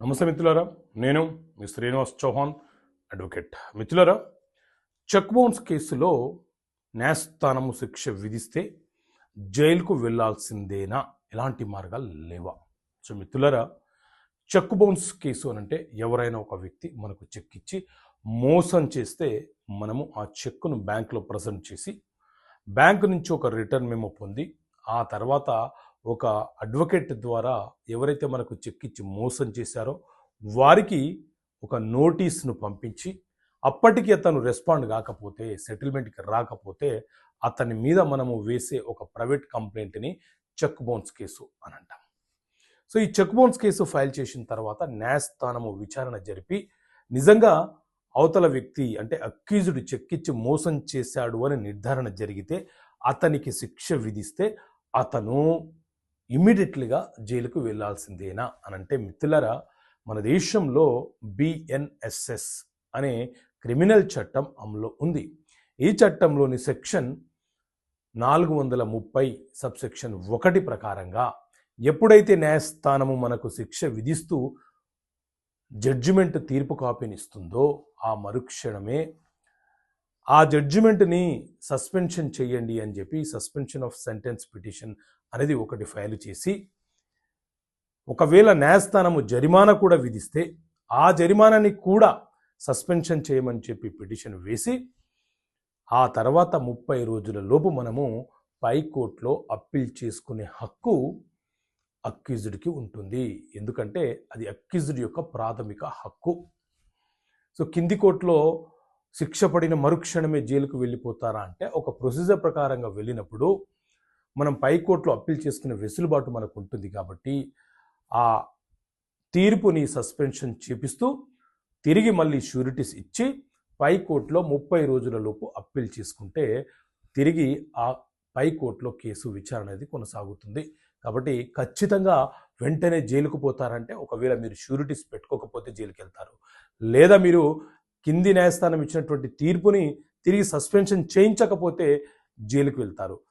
నమస్తే మిత్రులారా, నేను మీ శ్రీనివాస్ చౌహాన్ అడ్వకేట్. మిత్రులారా, చెక్ బౌన్స్ కేసులో న్యాయస్థానము శిక్ష విధిస్తే జైలుకు వెళ్లాల్సిందేనా? ఎలాంటి మార్గాలు లేవా? సో మిత్రులారా, చెక్ బౌన్స్ కేసు అనంటే ఎవరైనా ఒక వ్యక్తి మనకు చెక్ ఇచ్చి మోసం చేస్తే మనము ఆ చెక్కును బ్యాంకులో ప్రజెంట్ చేసి బ్యాంకు నుంచి ఒక రిటర్న్ మెమో పొంది ఆ తర్వాత ఒక అడ్వకేట్ ద్వారా ఎవరైతే మనకు చెక్ ఇచ్చి మోసం చేశారో వారికి ఒక నోటీస్ను పంపించి అప్పటికి అతను రెస్పాండ్ కాకపోతే, సెటిల్మెంట్కి రాకపోతే అతని మీద మనము వేసే ఒక ప్రైవేట్ కంప్లైంట్ని చెక్ బౌన్స్ కేసు అని అంటాం. సో ఈ చెక్ బౌన్స్ కేసు ఫైల్ చేసిన తర్వాత న్యాయస్థానము విచారణ జరిపి నిజంగా అవతల వ్యక్తి అంటే అక్యూజ్డ్ చెక్ ఇచ్చి మోసం చేశాడు అని నిర్ధారణ జరిగితే అతనికి శిక్ష విధిస్తే అతను ఇమ్మీడియట్లీగా జైలుకు వెళ్లాల్సిందేనా అని అంటే మిత్రులారా, మన దేశంలో బిఎన్ఎస్ఎస్ అనే క్రిమినల్ చట్టం అమలు ఉంది. ఈ చట్టంలోని సెక్షన్ 430 సబ్సెక్షన్ 1 ప్రకారంగా ఎప్పుడైతే న్యాయస్థానము మనకు శిక్ష విధిస్తూ జడ్జిమెంట్ తీర్పు కాపీని ఇస్తుందో ఆ మరుక్షణమే ఆ జడ్జిమెంట్ని సస్పెన్షన్ చేయండి అని చెప్పి సస్పెన్షన్ ఆఫ్ సెంటెన్స్ పిటిషన్ అనేది ఒకటి ఫైల్ చేసి, ఒకవేళ న్యాయస్థానము జరిమానా కూడా విధిస్తే ఆ జరిమానాని కూడా సస్పెన్షన్ చేయమని చెప్పి పిటిషన్ వేసి ఆ తర్వాత 30 రోజుల లోపు మనము పై కోర్టులో అప్పీల్ చేసుకునే హక్కు అక్యూజ్డ్కి ఉంటుంది. ఎందుకంటే అది అక్యూజ్డ్ యొక్క ప్రాథమిక హక్కు. సో కింది కోర్టులో శిక్ష పడిన మరుక్షణమే జైలుకు వెళ్ళిపోతారా అంటే ఒక ప్రొసీజర్ ప్రకారంగా వెళ్ళినప్పుడు మనం పై కోర్టులో అప్పీల్ చేసుకునే వెసులుబాటు మనకు ఉంటుంది. కాబట్టి ఆ తీర్పుని సస్పెన్షన్ చేపిస్తూ తిరిగి మళ్ళీ షూరిటీస్ ఇచ్చి పై కోర్టులో 30 రోజుల లోపు అప్పీల్ చేసుకుంటే తిరిగి ఆ పై కోర్టులో కేసు విచారణ అనేది కొనసాగుతుంది. కాబట్టి ఖచ్చితంగా వెంటనే జైలుకు పోతారంటే ఒకవేళ మీరు షూరిటీస్ పెట్టుకోకపోతే జైలుకి వెళ్తారు, లేదా మీరు కింది న్యాయస్థానం ఇచ్చినటువంటి తీర్పుని తిరిగి సస్పెన్షన్ చేయించకపోతే జైలుకు వెళ్తారు.